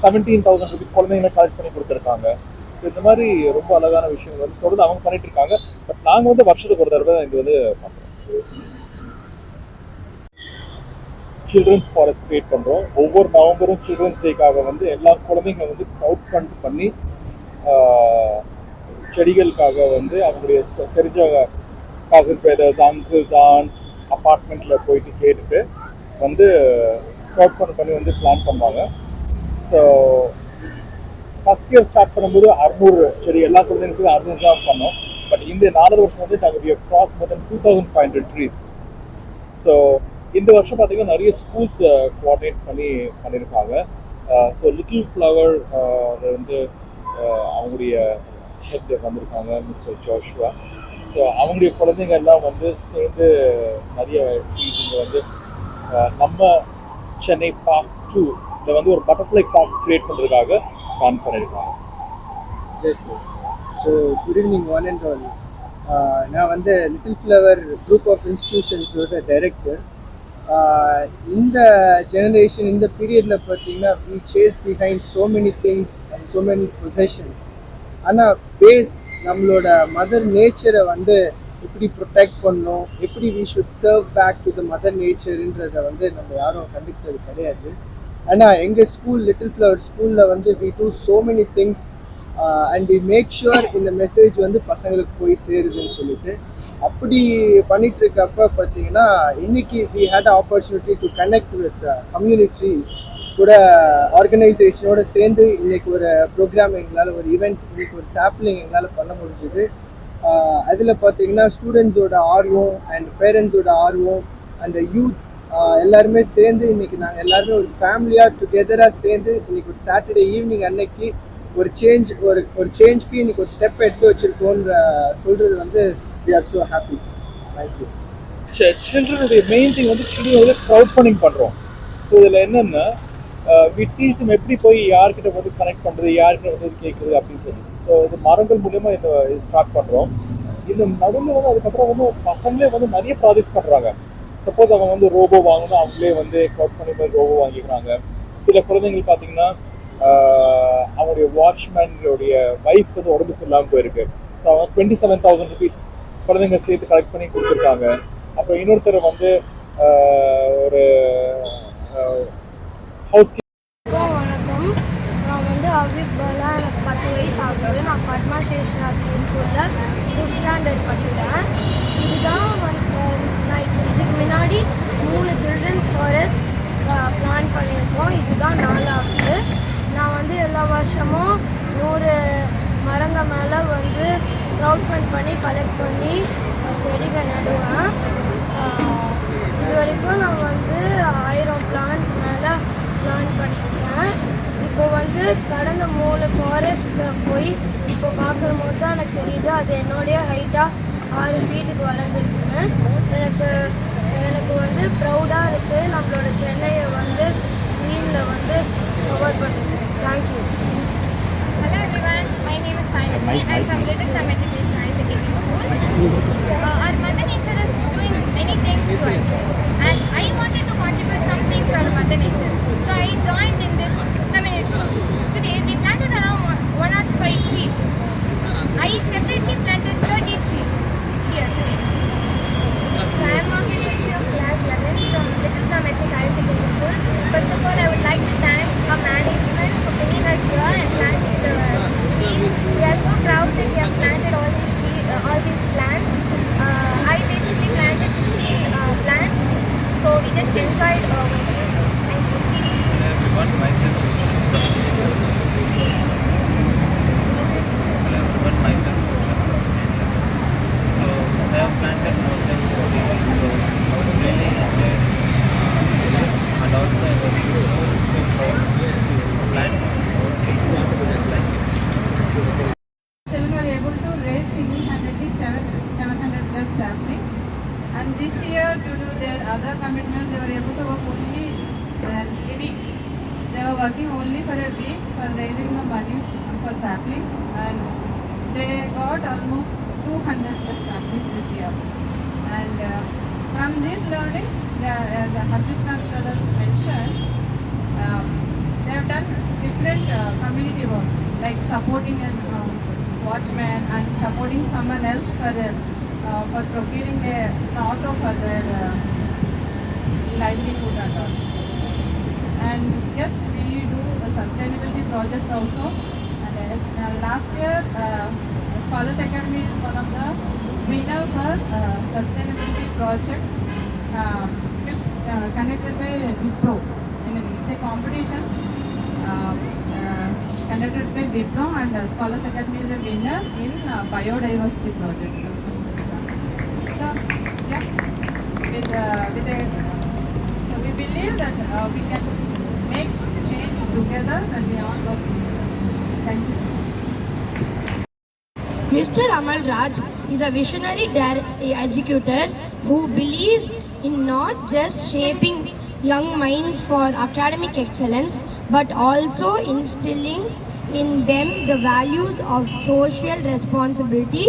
17,000 rupees குழந்தைங்களை collect பண்ணி கொடுத்துருக்காங்க. ஸோ இந்த மாதிரி ரொம்ப அழகான விஷயங்கள் வந்து தொடர்ந்து அவங்க பண்ணிட்டு இருக்காங்க. பட் நாங்கள் வந்து வருஷத்துக்கு ஒரு தடவை இங்கே வந்து பண்ணுறோம். சில்ட்ரன்ஸ் ஃபாரஸ்ட் கிரியேட் பண்ணுறோம். ஒவ்வொரு நவம்பரும் சில்ட்ரன்ஸ் டேக்காக வந்து எல்லா குழந்தைங்க வந்து க்ரௌட் ஃபண்ட் பண்ணி செடிகளுக்காக வந்து அவங்களுடைய தெரிஞ்ச கசின் பிரதர்ஸ், அங்கிள்ஸ், ஆன்ஸ் அப்பார்ட்மெண்ட்டில் போயிட்டு கேட்டுட்டு வந்து க்ரௌட் ஃபண்ட் பண்ணி வந்து பிளான் பண்ணுவாங்க. ஸோ ஃபஸ்ட் இயர் ஸ்டார்ட் பண்ணும்போது 600 செடி எல்லா குழந்தைங்களுக்கும் 600 தான் பண்ணோம். பட் இந்த 4 வருஷம் வந்து நாங்கள் கிராஸ் மோர் தென் 2500 ட்ரீஸ். ஸோ இந்த வருஷம் பார்த்தீங்கன்னா நிறைய ஸ்கூல்ஸ் கோஆர்டினேட் பண்ணியிருக்காங்க. ஸோ லிட்டில் ஃப்ளவர் வந்து அவங்களுடைய ஹெட் வந்திருக்காங்க, மிஸ்டர் ஜோஷுவா. ஸோ அவங்களுடைய குழந்தைங்க எல்லாம் வந்து சேர்ந்து நிறைய ட்ரீஸ் இங்கே வந்து நம்ம சென்னை பார்க் 2 இதை வந்து ஒரு பட்டர்ஃப்ளை பார்க் கிரியேட் பண்ணுறதுக்காக பிளான் பண்ணியிருக்காங்க. So good evening one and all. நான் வந்து லிட்டில் ஃப்ளவர் குரூப் ஆஃப் இன்ஸ்டிடியூஷன்ஸோட டைரக்டர். இந்த ஜெனரேஷன் இந்த பீரியடில் பார்த்தீங்கன்னா we chase behind so many things and so many possessions. ஆனால் பேஸ் நம்மளோட மதர் நேச்சரை வந்து எப்படி ப்ரொடெக்ட் பண்ணணும், எப்படி we should serve back to the mother நேச்சருன்றதை வந்து நம்ம யாரும் கண்டுக்கிறது கிடையாது. ஆனால் எங்கள் ஸ்கூல் லிட்டில் ஃப்ளவர் ஸ்கூலில் வந்து we do so many things and we make sure இந்த மெசேஜ் வந்து பசங்களுக்கு போய் சேருதுன்னு சொல்லிட்டு அப்படி பண்ணிட்டு இருக்கப்ப பார்த்தீங்கன்னா இன்னைக்கு we had opportunity to connect with community கூட ஆர்கனைசேஷனோட சேர்ந்து இன்னைக்கு ஒரு ப்ரோக்ராம் எங்களால் ஒரு ஈவெண்ட் இன்னைக்கு ஒரு சாப்ளிங் எங்களால் பண்ண முடிஞ்சுது. அதில் பார்த்தீங்கன்னா ஸ்டூடெண்ட்ஸோட ஆர்வம் அண்ட் பேரண்ட்ஸோட ஆர்வம் அந்த யூத் எல்லாருமே சேர்ந்து இன்னைக்கு நாங்கள் எல்லாருமே ஒரு ஃபேமிலியாக டுகெதராக சேர்ந்து இன்னைக்கு ஒரு சாட்டர்டே ஈவினிங் அன்னைக்கு ஒரு சேஞ்ச்க்கு இன்னைக்கு ஒரு ஸ்டெப் எடுத்து வச்சிருக்கோன்ற சொல்றது வந்து we are so happy. Thank you. சில்ட்ரனுடைய மெயின் திங் வந்து சில்ட்ரன் வந்து க்ரௌட் ஃபண்டிங் பண்ணுறோம். ஸோ இதில் என்னென்னா வி டீச் them எப்படி போய் யார்கிட்ட வந்து கனெக்ட் பண்ணுறது, யார்கிட்ட வந்து கேட்குறது அப்படின்னு சொல்லி. ஸோ இது மரங்கள் மூலியமாக இந்த ஸ்டார்ட் பண்ணுறோம். இந்த நடுவில் வந்து அதுக்கப்புறம் வந்து பசங்களே வந்து நிறைய ப்ராஜெக்ட்ஸ் பண்ணுறாங்க. சப்போஸ் அவங்க வந்து ரோபோ வாங்கணும், அவங்களே வந்து க்ரௌட் பண்ணி மாதிரி ரோபோ வாங்கிக்கிறாங்க. சில குழந்தைங்கள் பார்த்தீங்கன்னா அவங்களுடைய வாட்ச்மேனுடைய ஒய்ஃப் வந்து உடம்பு சரியில்லாமல் போயிருக்கு. ஸோ அவங்க 27,000 rupees குழந்தைங்க சேர்த்து கலெக்ட் பண்ணி கொடுத்துருக்காங்க. அப்புறம் இன்னொருத்தர் வந்து ஒரு ஹவுஸ் வணக்கம். நான் வந்து அபித் பாலா, எனக்கு 10 வயசு ஆகுது. நான் பத்மா சேஷராத்ரி ஸ்கூலில் 5th ஸ்டாண்டர்ட் படிக்கிறேன். இதுதான் நான் இதுக்கு முன்னாடி 3 சில்ட்ரன்ஸ் ஃபாரஸ்ட் பிளான் பண்ணியிருக்கோம். இதுதான் 4வது. நான் வந்து எல்லா வருஷமும் 100 மரங்க மேலே வந்து க்ரௌட் ஃபண்ட் பண்ணி கலெக்ட் பண்ணி செடிகள் நடுவேன். இது வரைக்கும் நான் வந்து 1000 பிளான்ட் மேலே பிளான் பண்ணியிருக்கேன். இப்போ வந்து கடந்த 3 ஃபாரஸ்ட் போய் இப்போ பார்க்கும்போது தான் எனக்கு தெரியுது அது என்னுடைய ஹைட்டாக 6 ஃபீட்டுக்கு வளர்ந்துருக்குன்னு. எனக்கு வந்து ப்ரௌடாக இருக்குது. நம்மளோட சென்னையை வந்து க்ரீனில் வந்து கவர் பண்ணுது. Thank you. Hello everyone, my name is Saini. I'm from Little Flower Education High Secondary School. Our Mother Nature is doing many things to us, and I wanted to contribute something to our Mother Nature. So I joined in this community. Today we planted around 105 trees. I separately planted 30 trees here today. So I am Mokhi of class 11 from Little Flower High Secondary School. First of all, I would like to thank our management for bringing us here and planting the trees. We are so proud that we have planted all these plants. I basically planted 15 plants, so we just enjoyed working. Thank you. Hello everyone, myself Roshan. So I have planted more than 40 trees, so I was really enjoyed and also I was so proud to plant more trees. Thank you. Children were able to raise single-handedly 700 plus saplings, and this year due to their other commitments they were able to work only a week. They were working only for a week for raising the money for saplings, and they got almost 200 plus saplings this year. And from these learnings, as Harjisnath brother mentioned, they have done different community works like supporting a watchman and supporting someone else for procuring a auto for their livelihood and all. And yes, we do sustainability projects also. And yes, last year, Scholars Academy is one of the winner for sustainability project conducted by Wipro. I mean, it's a competition conducted by Wipro, and Scholars Academy is a winner in biodiversity project. So, yeah, with a so we believe that we can make change together when we all work together. Thank you so much. Mr. Amal Raj is a visionary executor who believes in not just shaping young minds for academic excellence but also instilling in them the values of social responsibility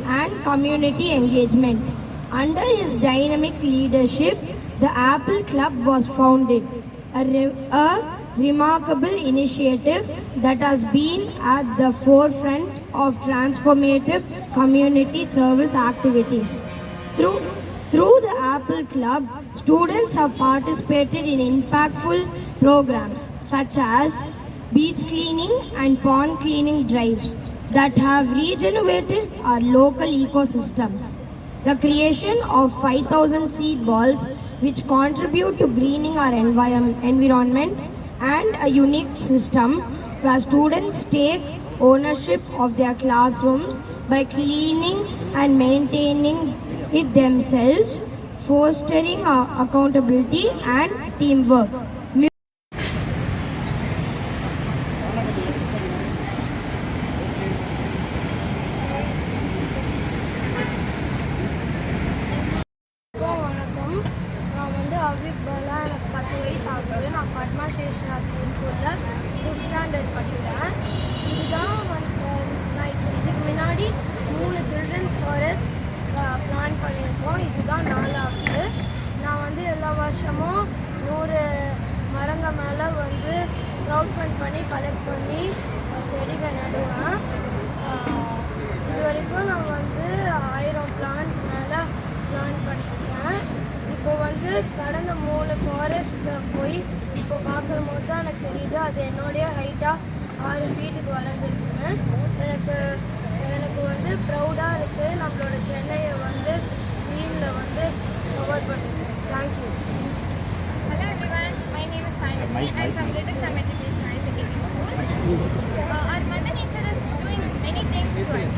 and community engagement. Under his dynamic leadership, the Apple Club was founded, a remarkable initiative that has been at the forefront of transformative community service activities. Through the Apple Club, students have participated in impactful programs such as beach cleaning and pond cleaning drives that have regenerated our local ecosystems. The creation of 5,000 seed balls, which contribute to greening our environment, and a unique system where students take ownership of their classrooms by cleaning and maintaining it themselves, fostering accountability and teamwork. வணக்கம். நான் வந்து அபிப் பாலா. எனக்கு 10 வயசு ஆகுது. நான் பத்மா சேஷராத்ரி ஸ்கூலில் 5th standard படிக்கிறேன். இதுதான் நான் இதுக்கு முன்னாடி 3 சில்ட்ரன்ஸ் ஃபாரஸ்ட் பிளான் பண்ணியிருக்கோம். இதுதான் 4வது. நான் வந்து எல்லா வருஷமும் 100 மரங்க மேலே வந்து க்ரௌட் ஃபண்ட் பண்ணி கலெக்ட் பண்ணி செடிகள் நடுவேன். இது வரைக்கும் நான் வந்து 1000 பிளான்ட் மேலே பிளான் பண்ணியிருக்கேன். இப்போ வந்து கடந்த 3 ஃபாரஸ்ட் போய் இப்போ பார்க்கும்போது தான் எனக்கு தெரியுது அது என்னுடைய ஹைட்டாக 6 ஃபீட்டுக்கு வளர்ந்துருக்குன்னு. எனக்கு வந்து ப்ரௌடாக இருக்குது. நம்மளோட சென்னையை வந்து க்ரீனில் வந்து கவர் பண்ணிருக்கேன். Thank you. Hello everyone, my name is Saini. I'm from Little Matriculation High Secondary School. Our Mother Nature is doing many things to us,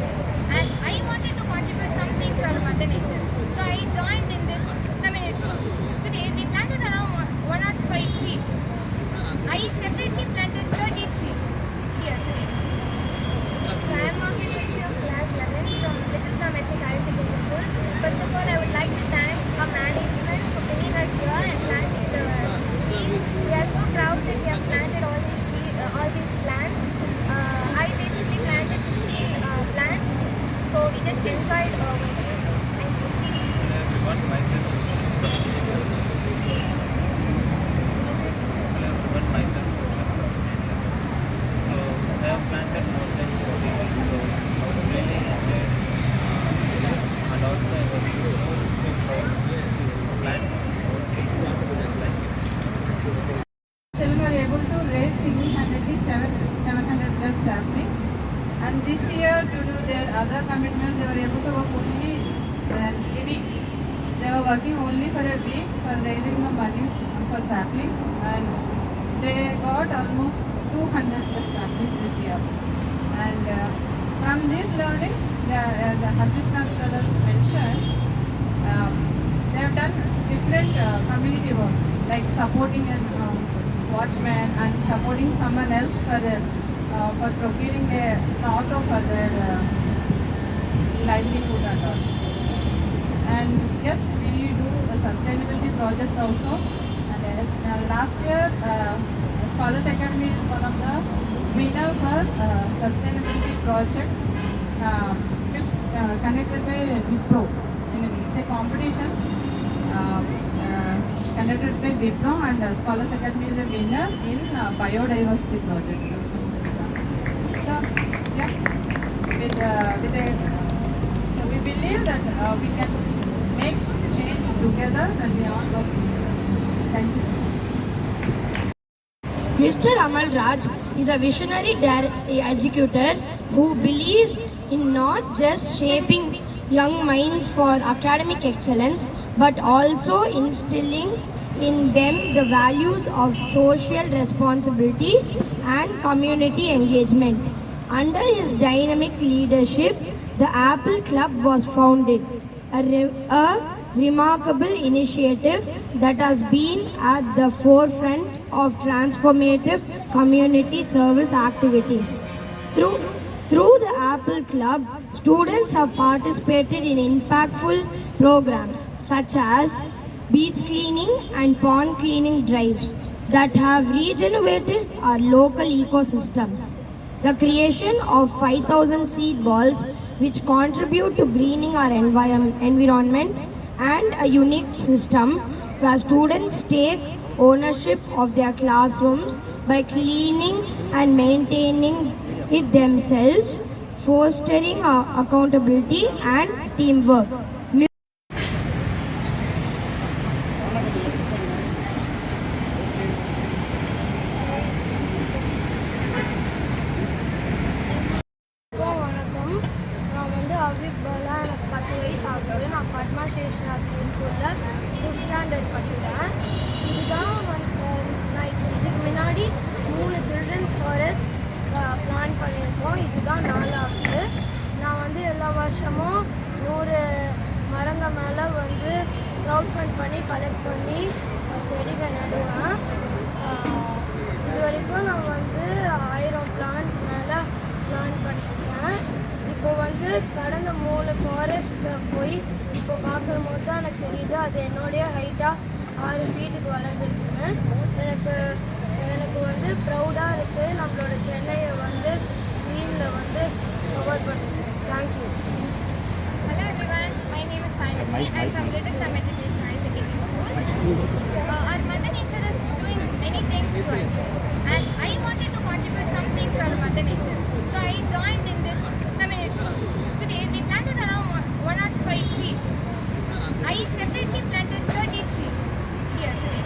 and I wanted to contribute something to our Mother Nature. So I joined in this community. Today we planted around 105 trees. I separately planted 30 trees here today. So I am Margaret Mitchell of class 11 from Little Matriculation High Secondary School. First of all, I would like to thank our management for bringing us here and planting the trees. We are so proud that we have planted all these trees, all these plants. I basically planted 15 plants, so we just enjoyed my trip. Thank you. Hello everyone, myself Roshan from India. Hello everyone, myself Roshan from India. So I have planted more than 40 trees, so I was really enjoyed and also I was so proud to plant more trees. Thank you. Children were able to raise single-handedly 700 plus saplings, and this year due to their other commitments they were able to work only a week. They were working only for a week for raising the money for saplings, and they got almost 200 plus saplings this year. And from these learnings, as Hafiz brother mentioned, they have done different community works like supporting a watchman and supporting someone else for procuring an auto for their livelihood and all. And yes, we do sustainability projects also. And yes, last year, Scholars Academy is one of the winner for sustainability project conducted by Wipro. I mean, it's a competition conducted by Wipro, and Scholars Academy is a winner in biodiversity project. So, yeah, so we believe that we can make change together when we all work together. Thank you so much. Mr. Amal Raj is a visionary executor who believes in not just shaping young minds for academic excellence but also instilling in them the values of social responsibility and community engagement. Under his dynamic leadership, the Apple Club was founded, a remarkable initiative that has been at the forefront of transformative community service activities. Through the Apple Club, students have participated in impactful programs such as beach cleaning and pond cleaning drives that have regenerated our local ecosystems. The creation of 5,000 seed balls which contribute to greening our environment, and a unique system where students take ownership of their classrooms by cleaning and maintaining it themselves, fostering accountability and teamwork. வணக்கம். நான் வந்து அபிப் பாலா. எனக்கு 10 வயசு ஆகுது. நான் பத்மா சேஷராத்திரி ஸ்கூலில் 5th standard படிக்கிறேன். இதுதான் நான் இதுக்கு முன்னாடி 3 சில்ட்ரன்ஸ் ஃபாரஸ்ட் பிளான் பண்ணியிருக்கோம். இதுதான் 4வது. நான் வந்து எல்லா வருஷமும் 100 மரங்க மேலே வந்து க்ரௌட் ஃபண்ட் பண்ணி கலெக்ட் பண்ணி செடிகள் நடுவேன். இது வரைக்கும் நான் வந்து 1000 பிளான்ட் மேலே பிளான் பண்ணியிருக்கேன். இப்போ வந்து கடந்த 3 ஃபாரஸ்ட்டை போய் இப்போ பார்க்கும்போது தான் எனக்கு தெரியுது அது என்னுடைய ஹைட்டாக 6 ஃபீட்டுக்கு வளர்ந்துருக்குன்னு. எனக்கு வந்து ப்ரௌடாக இருக்குது. நம்மளோட சென்னையை வந்து க்ரீனில் வந்து கவர் பண்ணுது. Thank you. Hello everyone, my name is Saini. I'm from Little Sam Education High Secondary School. Our Mother Nature is doing many things to us, and I wanted to contribute something to our Mother Nature. So I joined in this community. Today we planted around 105 trees. I separately planted 30 trees here today.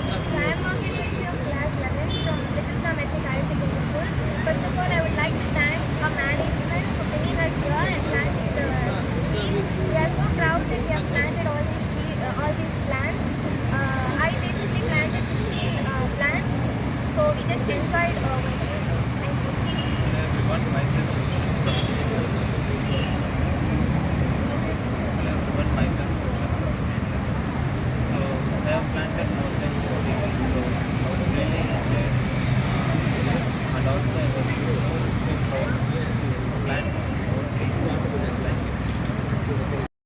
So I am Margaret Betsy of class 11 from Little Sam Education High Secondary School. First of all, I would like to thank our management for bringing us here and planting the trees. We are so proud that we have planted all these plants. I basically planted 15 plants, so we just enjoyed over here. Thank you. Hello everyone, myself Roshan from Hello everyone, myself Roshan from So I have planted more